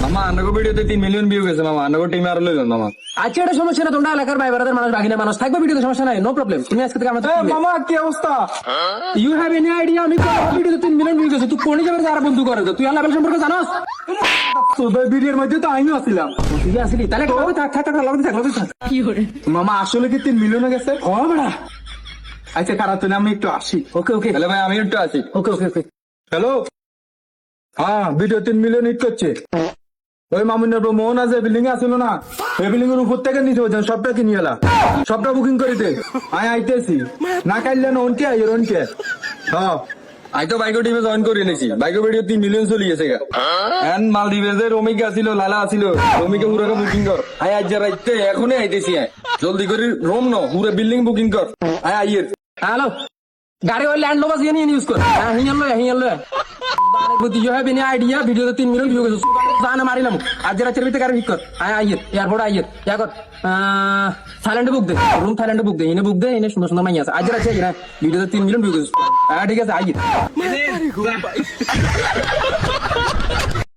মামা আন্নাগো ভিডিওতে 3 million view গেছে মামা, আন্নাগো টিমে আরো লইলাম মামা। আচ্ছা এটা সমস্যা না, তোমরা এলাকার ভাই ব্রাদার মানুষ বাগিনা মানুষ থাকবে, ভিডিওতে সমস্যা নাই, নো প্রবলেম। তুমি আজকে থেকে আমাদের মামা কি অবস্থা? ইউ হ্যাভ এনি আইডিয়া আমি কোন ভিডিওতে 3 মিলিয়ন ভিউ গেছে? তুই কোন যাবে যারা বন্ধু করে তুই আর লেভেল সম্পর্কে জানোস? তোদের ভিডিওর মধ্যে তো আমিও ছিলাম তুই আসলি তাহলে কবে থাক থাক থাক লাগবে থাক লাগবে থাক। মামা, আসলে কি 3 মিলিয়ন গেছে? ও বড়া, আচ্ছা কারা তুমি, আমি একটু আসি। ওকে ওকে তাহলে ভাই আমি একটু আসি। ওকে ওকে ওকে। হ্যালো, হ্যাঁ ভিডিও 3 মিলিয়ন হিট করছে। ওই মামুনের মোহন আছে বিল্ডিং এ আসলো না, এই বিল্ডিং এর উপর থেকে নিতে হচ্ছে, সবটা কিনে এলা, সবটা বুকিং করিতে আমি আইতেছি। না কাইলে না অনকে আইর অনকে। হ্যাঁ আই তো বাইকো টিমে জয়েন করে নিয়েছি, বাইকো ভিডিও 3 মিলিয়ন চলে গেছে গা। এন্ড মালদ্বীপের রমিকা আসিল, লালা আসিল, রমিকা পুরো বুকিং কর। আই আজ রাইতে এখনই আইতেছি, জলদি করে রুম নো পুরো বিল্ডিং বুকিং কর। আই আইয়ের হ্যালো, গাড়ি ওই ল্যান্ড লোভার দিয়ে নিয়ে ইউজ কর। হ্যাঁ হিয়াল লো বুদ্ধি ইউ হ্যাভ এনি আইডিয়া ভিডিওতে 3 মিলিয়ন ভিউ গেছে, জানা মারিলাম। আজ রাতের ভিতরে গাড়ি ঠিক কর। আয় আইয়ের এয়ারপোর্ট আইয়ের ইয়া কর, থাইল্যান্ডে বুক দে, রুম থাইল্যান্ডে বুক দে, এনে বুক দে, এনে সুন্দর সুন্দর মাই আছে। আজ রাতে ভিডিওতে 3 মিলিয়ন ভিউ গেছে। হ্যাঁ ঠিক আছে আইয়ের।